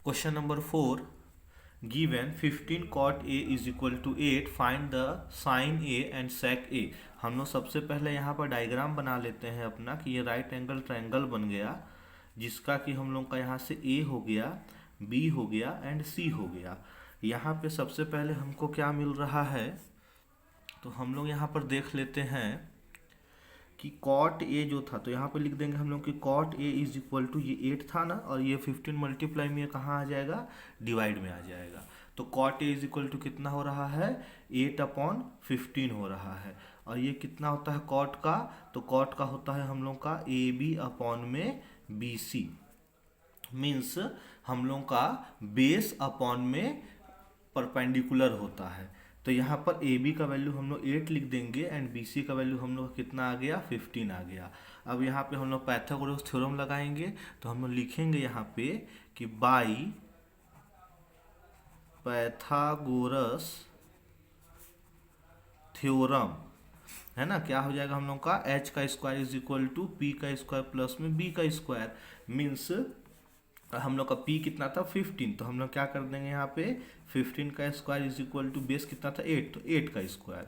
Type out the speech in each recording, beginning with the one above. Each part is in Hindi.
Question number 4, given 15 cot A is equal to 8, find the sine A and sec A। हम लोग सबसे पहले यहाँ पर डायग्राम बना लेते हैं अपना कि ये राइट एंगल ट्रायंगल बन गया, जिसका कि हम लोग का यहाँ से A हो गया, B हो गया एंड C हो गया। यहाँ पे सबसे पहले हमको क्या मिल रहा है, तो हम लोग यहाँ पर देख लेते हैं कि कॉट ए जो था, तो यहाँ पे लिख देंगे हम लोग कि cot A is equal to, ये 8 था ना, और ये 15 मल्टीप्लाई में कहाँ आ जाएगा, डिवाइड में आ जाएगा। तो cot A is equal to कितना हो रहा है, 8/15 हो रहा है। और ये कितना होता है कॉट का, तो कॉट का होता है हम लोग का ए बी अपॉन में बी सी, मीन्स हम लोग का बेस अपॉन में परपेंडिकुलर होता है। तो यहाँ पर ए बी का वैल्यू हम लोग 8 लिख देंगे एंड बी सी का वैल्यू हम लोग कितना आ गया, 15 आ गया। अब यहाँ पे हम लोग पाइथागोरस थ्योरम लगाएंगे, तो हम लोग लिखेंगे यहाँ पे कि बाई पाइथागोरस थ्योरम, है ना, क्या हो जाएगा हम लोग का, एच का square is equal to P का स्क्वायर प्लस में बी का स्क्वायर, मीन्स हम लोग का p कितना था 15, तो हम लोग क्या कर देंगे यहाँ पे 15 का square is equal to base कितना था 8, तो 8 का स्क्वायर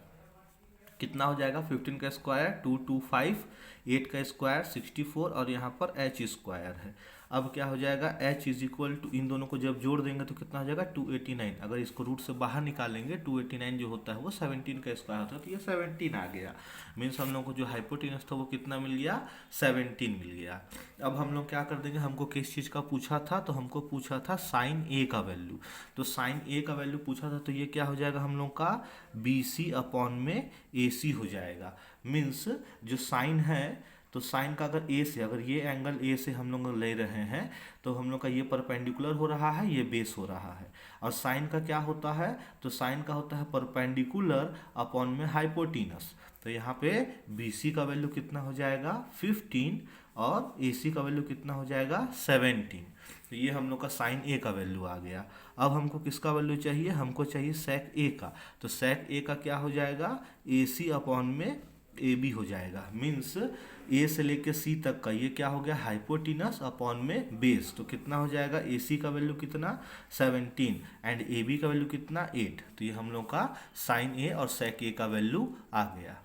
कितना हो जाएगा, 15 का स्क्वायर 225, 8 का स्क्वायर 64 और यहाँ पर h स्क्वायर है। अब क्या हो जाएगा, h इज इक्वल टू, इन दोनों को जब जोड़ देंगे तो कितना हो जाएगा 289। अगर इसको रूट से बाहर निकालेंगे 289 जो होता है वो 17 का स्क्वायर होता है, तो ये 17 आ गया। मीन्स हम लोग को जो हाइपोटेनस था वो कितना मिल गया, 17 मिल गया। अब हम लोग क्या कर देंगे, हमको किस चीज़ का पूछा था, तो हमको पूछा था साइन ए का वैल्यू। तो साइन ए का वैल्यू पूछा था, तो ये क्या हो जाएगा हम लोग का बी सी अपॉन में ए सी हो जाएगा। मीन्स जो साइन है, तो साइन का अगर ए से, अगर ये एंगल ए से हम लोग ले रहे हैं, तो हम लोग का ये परपेंडिकुलर हो रहा है, ये बेस हो रहा है। और साइन का क्या होता है, तो साइन का होता है परपेंडिकुलर अपॉन में हाइपोटेनस। तो यहाँ पे बी सी का वैल्यू कितना हो जाएगा 15 और ए सी का वैल्यू कितना हो जाएगा 17। तो ये हम लोग का साइन ए का वैल्यू आ गया। अब हमको किसका वैल्यू चाहिए, हमको चाहिए सेक ए का। तो सेक ए का क्या हो जाएगा, ए सी अपॉन में ए बी हो जाएगा। मीन्स ए से लेके सी तक का ये क्या हो गया, हाइपोटेनस अपॉन में बेस। तो कितना हो जाएगा, ए सी का वैल्यू कितना 17 एंड ए बी का वैल्यू कितना 8। तो ये हम लोग का साइन ए और सेक ए का वैल्यू आ गया।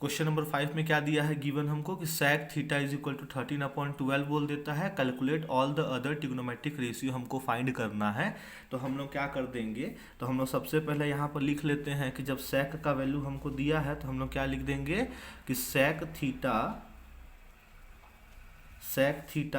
क्वेश्चन नंबर 5 में क्या दिया है, गिवन हमको कि sec theta is equal to 13/12 बोल देता है। Calculate all the other trigonometric ratio हमको फाइंड करना है। तो हम लोग क्या कर देंगे, तो हम लोग सबसे पहले यहाँ पर लिख लेते हैं कि जब sec का वैल्यू हमको दिया है, तो हम लोग क्या लिख देंगे कि sec theta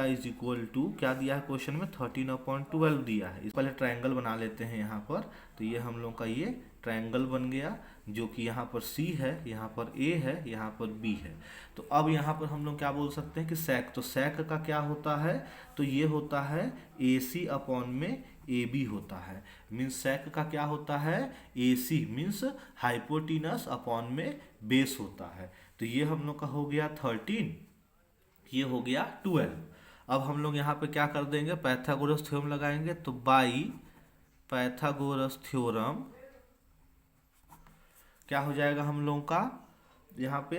is equal to, क्या दिया है क्वेश्चन में 13/12 दिया है। इस पहले ट्रायंगल बना लेते हैं यहाँ पर। तो ये हम लोग का ये ट्रायंगल बन गया, जो कि यहाँ पर C है, यहाँ पर A है, यहाँ पर B है। तो अब यहाँ पर हम लोग क्या बोल सकते हैं कि sec, तो sec का क्या होता है, तो ये होता है AC अपॉन में AB होता है। मीन्स sec का क्या होता है, AC मीन्स हाइपोटेनस अपॉन में बेस होता है। तो ये हम लोग का हो गया 13, ये हो गया 12। अब हम लोग यहाँ पे क्या कर देंगे, पाइथागोरस थ्योरम लगाएंगे। तो बाई पाइथागोरस थ्योरम क्या हो जाएगा हम लोगों का, यहाँ पे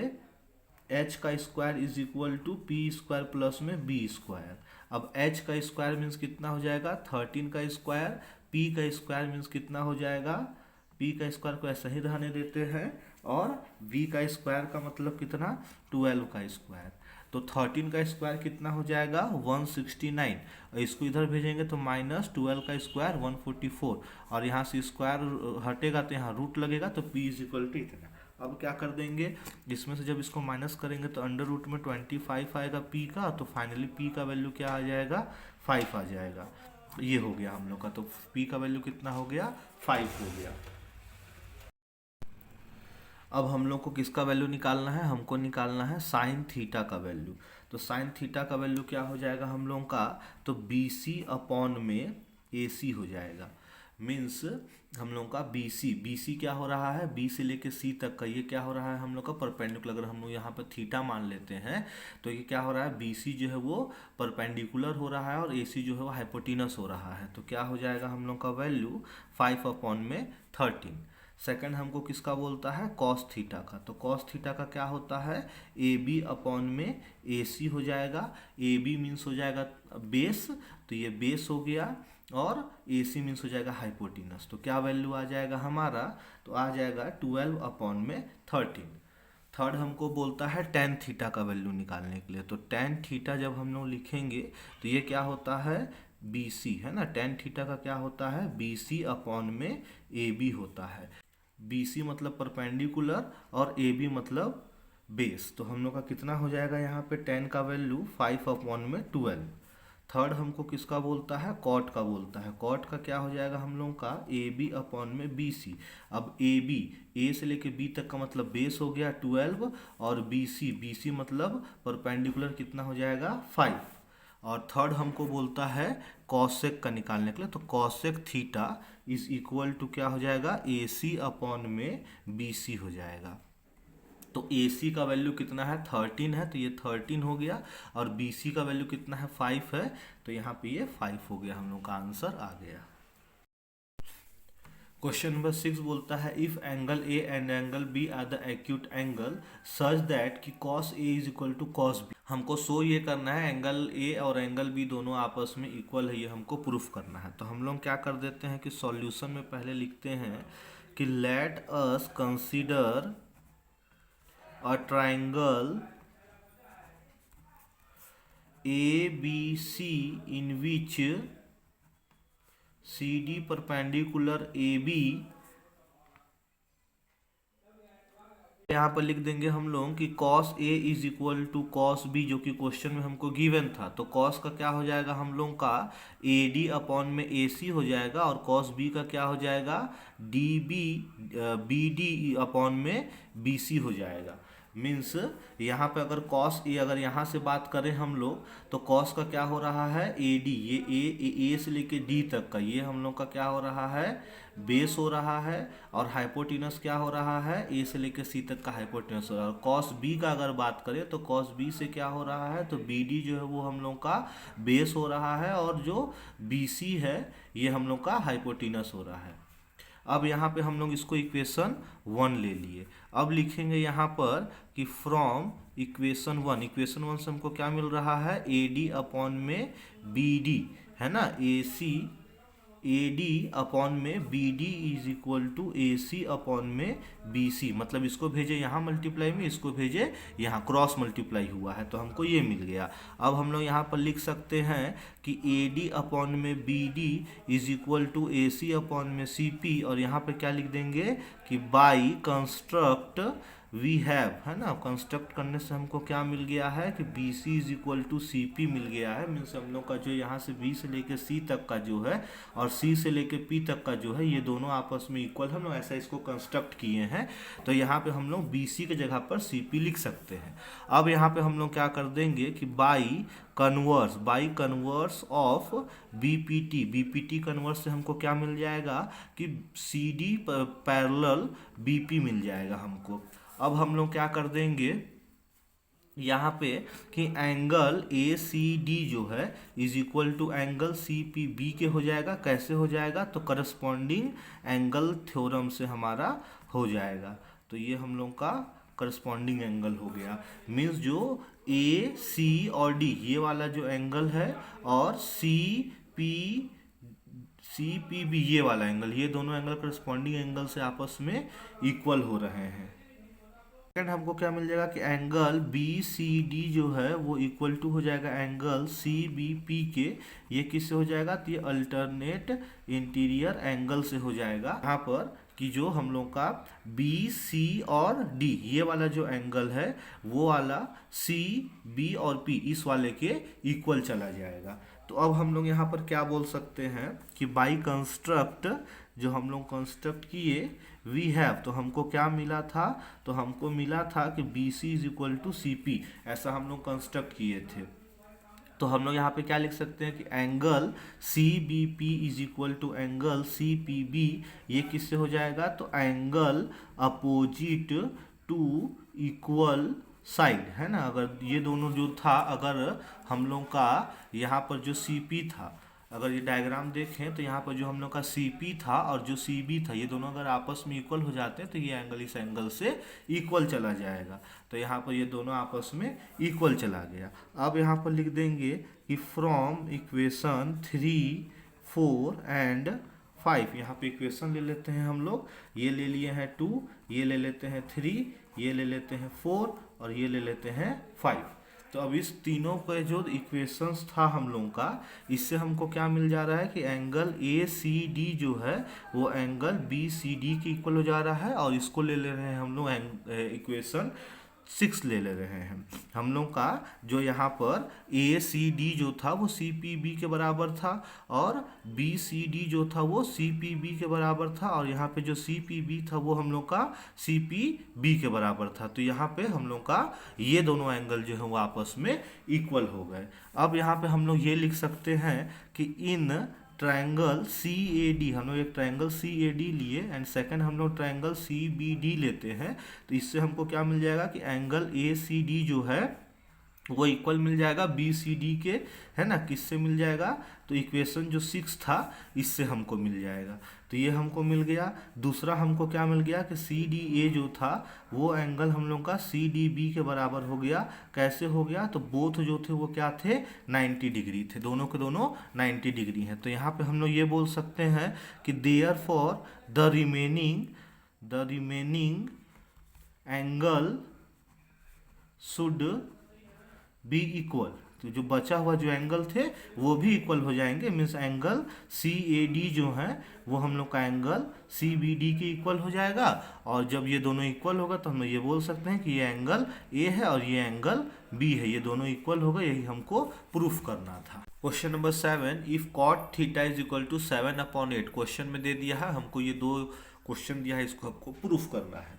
h का square is equal to P square plus में बी स्क्वायर। अब h का स्क्वायर मीन्स कितना हो जाएगा 13 का स्क्वायर, p का स्क्वायर मीन्स कितना हो जाएगा, p का स्क्वायर को ऐसा ही रहने देते हैं, और v का स्क्वायर का मतलब कितना 12 का स्क्वायर। तो 13 का स्क्वायर कितना हो जाएगा 169, और इसको इधर भेजेंगे तो -12 का स्क्वायर 144, और यहाँ से स्क्वायर हटेगा तो यहाँ रूट लगेगा, तो p इज इक्वल टू इतना। अब क्या कर देंगे, इसमें से जब इसको माइनस करेंगे तो अंडर रूट में 25 आएगा p का, तो फाइनली p का वैल्यू क्या आ जाएगा 5 आ जाएगा। ये हो गया हम लोग का, तो p का वैल्यू कितना हो गया 5 हो गया। अब हम लोग को किसका वैल्यू निकालना है, हमको निकालना है साइन थीटा का वैल्यू। तो साइन थीटा का वैल्यू क्या हो जाएगा हम लोग का, तो बी सी अपॉन में ए सी हो जाएगा। मीन्स हम लोग का बी सी क्या हो रहा है, बी से लेके सी तक का ये क्या हो रहा है हम लोग का परपेंडिकुलर। अगर हम लोग यहाँ पर थीटा मान लेते हैं, तो ये क्या हो रहा है, बी सी जो है वो परपेंडिकुलर हो रहा है और ए सी जो है वो हाइपोटेनस हो रहा है। तो क्या हो जाएगा हम लोग का वैल्यू 5/13। सेकंड हमको किसका बोलता है, कॉस थीटा का। तो कॉस थीटा का क्या होता है, ए बी अपॉन में ए सी हो जाएगा। ए बी मीन्स हो जाएगा बेस, तो ये बेस हो गया, और ए सी मीन्स हो जाएगा हाइपोटिनस। तो क्या वैल्यू आ जाएगा हमारा, तो आ जाएगा 12 अपॉन में 13। थर्ड हमको बोलता है टेन थीटा का वैल्यू निकालने के लिए। तो टेन थीटा जब हम लोग लिखेंगे तो ये क्या होता है, बी सी, है ना। टेन थीटा का क्या होता है, बी सी अपॉन में ए बी होता है। बी सी मतलब परपेंडिकुलर और ए बी मतलब बेस। तो हम लोग का कितना हो जाएगा यहाँ पे, टेन का वैल्यू 5 अपॉन में 12। थर्ड हमको किसका बोलता है, कॉट का बोलता है। कॉट का क्या हो जाएगा हम लोग का, ए बी अपॉन में बी सी। अब ए बी, ए से लेके बी तक का मतलब बेस हो गया 12, और बी सी मतलब परपेंडिकुलर कितना हो जाएगा 5। और थर्ड हमको बोलता है कॉसेक का निकालने के लिए। तो cosec theta is equal to क्या हो जाएगा, ए सी अपॉन में बी सी हो जाएगा। तो ए सी का वैल्यू कितना है, 13 है, तो ये 13 हो गया। और बी सी का वैल्यू कितना है, 5 है, तो यहाँ पे ये 5 हो गया, हम लोग का आंसर आ गया। क्वेश्चन नंबर 6 बोलता है if angle A and angle B are the acute angle such that कि cos A is equal to cos B. हमको शो ये करना है एंगल ए और एंगल बी दोनों आपस में इक्वल है, ये हमको प्रूफ करना है। तो हम लोग क्या कर देते हैं कि सॉल्यूशन में पहले लिखते हैं कि let us consider a triangle ABC in which CD perpendicular AB, यहाँ पर लिख देंगे हम लोग कि cos A is equal to cos B, जो कि क्वेश्चन में हमको गिवन था। तो cos का क्या हो जाएगा हम लोग का, AD अपॉन में AC हो जाएगा, और cos B का क्या हो जाएगा, DB BD अपॉन में BC हो जाएगा। मीन्स यहाँ पे अगर cos A, अगर यहाँ से बात करें हम लोग, तो cos का क्या हो रहा है, AD, ये A से लेके D तक का, ये हम लोग का क्या हो रहा है, बेस हो रहा है। और हाइपोटिनस क्या हो रहा है, ए से लेकर सी तक का हाइपोटिनस हो रहा है। कॉस बी का अगर बात करें तो कॉस बी से क्या हो रहा है, तो बी डी जो है वो हम लोग का बेस हो रहा है, और जो बी सी है ये हम लोग का हाइपोटिनस हो रहा है। अब यहाँ पे हम लोग इसको इक्वेशन 1 ले लिए। अब लिखेंगे यहाँ पर कि फ्रॉम इक्वेशन 1 से हमको क्या मिल रहा है, ए डी अपॉन में बी डी, है ना, A C A D upon में B D is equal to A C upon में बी सी। मतलब इसको भेजे यहाँ मल्टीप्लाई में, इसको भेजे यहाँ, क्रॉस मल्टीप्लाई हुआ है, तो हमको ये मिल गया। अब हम लोग यहाँ पर लिख सकते हैं कि ए डी अपॉन में B D is equal to A C upon में सी पी, और यहाँ पर क्या लिख देंगे कि बाई कंस्ट्रक्ट वी हैव, है ना, कंस्ट्रक्ट करने से हमको क्या मिल गया है कि B C is equal to C P मिल गया है। मीन्स हम लोग का जो यहाँ से बी से लेके सी तक का जो है, और सी से लेके पी तक का जो है, ये दोनों आपस में इक्वल, हम लोग ऐसा इसको कंस्ट्रक्ट किए हैं। तो यहाँ पे हम लोग बी सी के जगह पर सी पी लिख सकते हैं। अब यहाँ पे हम लोग क्या कर देंगे कि by converse of B P T converse से हमको क्या मिल जाएगा कि C D parallel B P मिल जाएगा हमको। अब हम लोग क्या कर देंगे यहाँ पे कि एंगल ए सी डी जो है is equal to angle C P B के हो जाएगा। कैसे हो जाएगा, तो करस्पॉन्डिंग एंगल थ्योरम से हमारा हो जाएगा। तो ये हम लोग का करस्पॉन्डिंग एंगल हो गया। मीन्स जो ए सी और डी ये वाला जो एंगल है, और सी पी बी ये वाला एंगल, ये दोनों एंगल करस्पॉन्डिंग एंगल से आपस में इक्वल हो रहे हैं। सेकंड हमको क्या मिल जाएगा कि एंगल बी सी डी जो है वो इक्वल टू हो जाएगा एंगल सी बी पी के। ये किससे हो जाएगा, तो ये अल्टरनेट इंटीरियर एंगल से हो जाएगा। यहाँ पर कि जो हम लोग का बी सी और डी ये वाला जो एंगल है, वो वाला सी बी और पी इस वाले के इक्वल चला जाएगा। तो अब हम लोग यहाँ पर क्या बोल सकते हैं कि बाई कंस्ट्रक्ट, जो हम लोग कंस्ट्रक्ट किए वी हैव, तो हमको क्या मिला था, तो हमको मिला था कि B C is equal to C P, ऐसा हम लोग कंस्ट्रक्ट किए थे। तो हम लोग यहाँ पे क्या लिख सकते हैं कि angle C B P is equal to angle C P B, ये किससे हो जाएगा, तो angle opposite to equal side, है ना। अगर ये दोनों जो था, अगर हम लोग का यहाँ पर जो सी पी था, अगर ये डायग्राम देखें तो यहाँ पर जो हम लोग का CP था और जो CB था, ये दोनों अगर आपस में इक्वल हो जाते हैं तो ये एंगल इस एंगल से इक्वल चला जाएगा। तो यहाँ पर ये दोनों आपस में इक्वल चला गया। अब यहाँ पर लिख देंगे कि फ्रॉम इक्वेशन 3, 4 एंड 5, यहाँ पे इक्वेशन ले लेते हैं हम लोग। ये ले लिए हैं 2, ये ले लेते हैं 3, ये ले लेते हैं 4 और ये ले लेते हैं 5। तो अब इस तीनों के जो इक्वेशंस था हम लोगों का, इससे हमको क्या मिल जा रहा है कि एंगल ACD जो है वो एंगल BCD के इक्वल हो जा रहा है। और इसको ले ले रहे हैं हम लोग इक्वेशन 6 ले ले रहे हैं। हम लोग का जो यहाँ पर ACD जो था वो CPB के बराबर था और BCD जो था वो CPB के बराबर था और यहाँ पे जो CPB था वो हम लोग का CPB के बराबर था। तो यहाँ पे हम लोग का ये दोनों एंगल जो है वो आपस में इक्वल हो गए। अब यहाँ पे हम लोग ये लिख सकते हैं कि इन ट्रायंगल CAD, हम लोग एक ट्रायंगल CAD लिए एंड सेकंड हम लोग ट्रायंगल CBD लेते हैं। तो इससे हमको क्या मिल जाएगा कि एंगल ACD जो है वो इक्वल मिल जाएगा BCD के, है ना। किससे मिल जाएगा? तो इक्वेशन जो 6 था इससे हमको मिल जाएगा। तो ये हमको मिल गया। दूसरा हमको क्या मिल गया कि CDA जो था वो एंगल हम लोग का CDB के बराबर हो गया। कैसे हो गया? तो बोथ जो थे वो क्या थे? 90 डिग्री थे, दोनों के दोनों 90 डिग्री हैं। तो यहाँ पे हम लोग ये बोल सकते हैं कि therefore the remaining angle should be equal. तो जो बचा हुआ जो एंगल थे वो भी इक्वल हो जाएंगे। मीन्स एंगल CAD जो है वो हम लोग का एंगल CBD के इक्वल हो जाएगा। और जब ये दोनों इक्वल होगा तो हम ये बोल सकते हैं कि ये एंगल A है और ये एंगल B है, ये दोनों इक्वल होगा। यही हमको प्रूफ करना था। Question number 7, if cot theta is equal to 7/8। Question में दे दिया है हमको, ये 2 क्वेश्चन दिया है, इसको हमको प्रूफ करना है।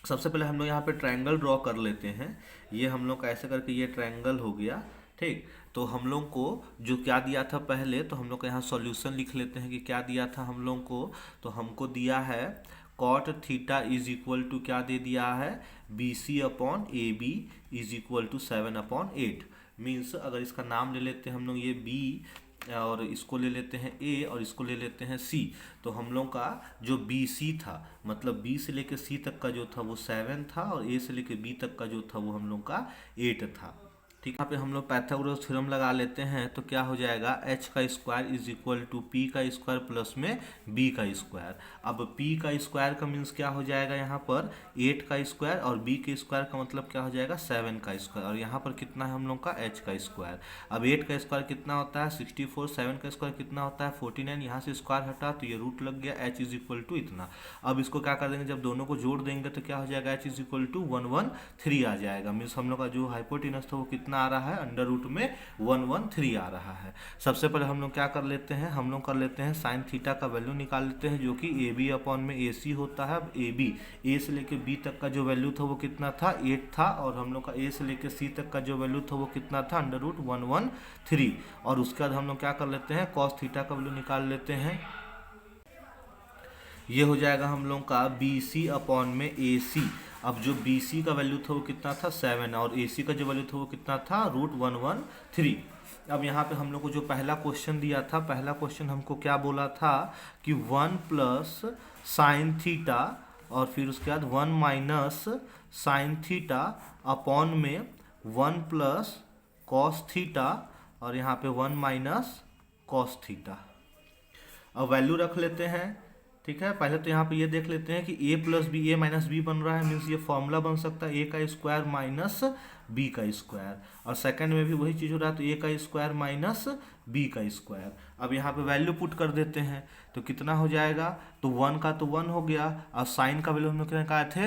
सबसे पहले हम लोग यहाँ पे ट्रायंगल ड्रॉ कर लेते हैं। ये हम लोग का ऐसे करके ये ट्रायंगल हो गया, ठीक। तो हम लोग को जो क्या दिया था पहले, तो हम लोग का यहाँ सॉल्यूशन लिख लेते हैं कि क्या दिया था हम लोग को। तो हमको दिया है cot theta is equal to क्या दे दिया है? BC/AB is equal to 7/8। Means अगर इसका नाम ले लेते हैं हम लोग ये B और इसको ले लेते हैं A और इसको ले लेते हैं C। तो हम लोग का जो BC था, मतलब B से लेकर C तक का जो था वो 7 था और A से लेकर B तक का जो था वो हम लोग का 8 था, ठीक। यहाँ पे हम लोग पाइथागोरस थ्योरम लगा लेते हैं। तो क्या हो जाएगा? h का square is equal to p का स्क्वायर प्लस में b का स्क्वायर। अब p का स्क्वायर का मीन्स क्या हो जाएगा? यहाँ पर 8 का स्क्वायर और b के स्क्वायर का मतलब क्या हो जाएगा? 7 का स्क्वायर। और यहाँ पर कितना है हम लोग का? h का स्क्वायर। अब 8 का स्क्वायर कितना होता है? 64। 7 का स्क्वायर कितना होता है? 49। यहाँ से स्क्वायर हटा तो ये रूट लग गया, h इज इक्वल टू इतना। अब इसको क्या कर देंगे? जब दोनों को जोड़ देंगे तो क्या हो जाएगा? h इज इक्वल टू 113 आ जाएगा। मीन्स हम लोग का जो हाइपोटेनस था वो कितना आ रहा है? अंडर रूट में 113 आ रहा है। सबसे पहले हम लोग क्या कर लेते हैं? हम लोग कर लेते हैं साइन थीटा का वैल्यू निकाल लेते हैं, जो कि AB/AC होता है। अब AB, A से लेके B तक का जो वैल्यू था वो कितना था? 8 था। और हम लोग का A से लेके C तक का जो वैल्यू था वो कितना था? Under root 113। और उसके बाद हम लोग क्या कर लेते हैं? कॉस थीटा का वैल्यू निकाल लेते हैं। ये हो जाएगा हम लोग का BC/AC। अब जो BC का वैल्यू था वो कितना था? 7 और AC का जो वैल्यू था वो कितना था? रूट 113। अब यहाँ पे हम लोग को जो पहला क्वेश्चन दिया था, पहला क्वेश्चन हमको क्या बोला था कि 1 प्लस साइन थीटा और फिर उसके बाद 1 माइनस साइन थीटा अपॉन में 1 प्लस कॉस थीटा और यहाँ पे 1 माइनस कॉस थीटा। अब वैल्यू रख लेते हैं, ठीक है। पहले तो यहाँ पे ये देख लेते हैं कि a plus B, a minus B बन रहा है। मीन्स ये फॉर्मूला बन सकता है a का स्क्वायर माइनस b का स्क्वायर। और सेकंड में भी वही चीज़ हो रहा है, तो a का स्क्वायर माइनस b का स्क्वायर। अब यहाँ पे वैल्यू पुट कर देते हैं तो कितना हो जाएगा? तो 1 का तो 1 हो गया और साइन का वैल्यू हम लोग कितना कहा थे?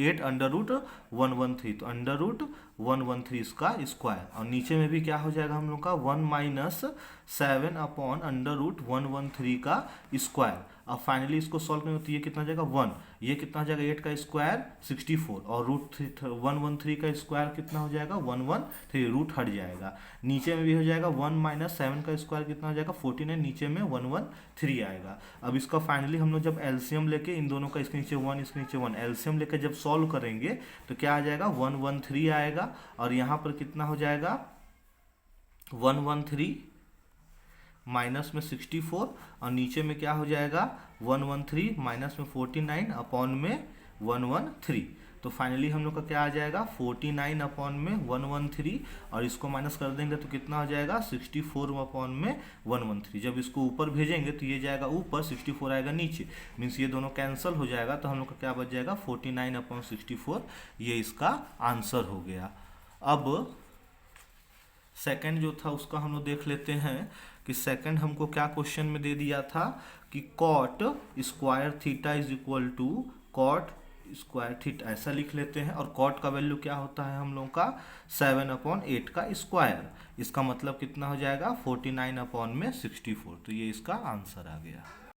8 अंडर रूट 113। तो अंडर रूट 113 इसका स्क्वायर। और नीचे में भी क्या हो जाएगा हम लोग का? 1 माइनस 7 अपॉन अंडर रूट 113 का स्क्वायर। अब फाइनली इसको सॉल्व करेंगे तो ये कितना हो जाएगा? 1। ये कितना हो जाएगा? 8 का स्क्वायर 64 और रूट 113 का स्क्वायर कितना हो जाएगा? 113। रूट हट जाएगा। नीचे में भी हो जाएगा 1 माइनस 7 का स्क्वायर कितना हो जाएगा? 49। नीचे में 113 आएगा। अब इसका फाइनली हम लोग जब एलसीएम लेके इन दोनों का, इसके नीचे 1 इसके नीचे 1, एलसीएम लेके जब सॉल्व करेंगे तो क्या आ जाएगा? 113 आएगा। और यहाँ पर कितना हो जाएगा? 113 माइनस में 64 और नीचे में क्या हो जाएगा 113 माइनस में 49 अपॉन में 113। तो फाइनली हम लोग का क्या आ जाएगा 49 अपॉन में 113 और इसको माइनस कर देंगे तो कितना हो जाएगा 64 अपॉन में 113। जब इसको ऊपर भेजेंगे तो ये जाएगा ऊपर, 64 आएगा नीचे, मीन्स ये दोनों कैंसिल हो जाएगा। तो हम लोग का क्या बच जाएगा 49 अपॉन 64, ये इसका आंसर हो गया। अब सेकंड जो था उसका हम लोग देख लेते हैं कि सेकंड हमको क्या क्वेश्चन में दे दिया था कि cot square theta is equal to cot square theta, ऐसा लिख लेते हैं। और कॉट का वैल्यू क्या होता है हम लोग का 7/8 का स्क्वायर, इसका मतलब कितना हो जाएगा 49 अपॉन में 64। तो ये इसका आंसर आ गया।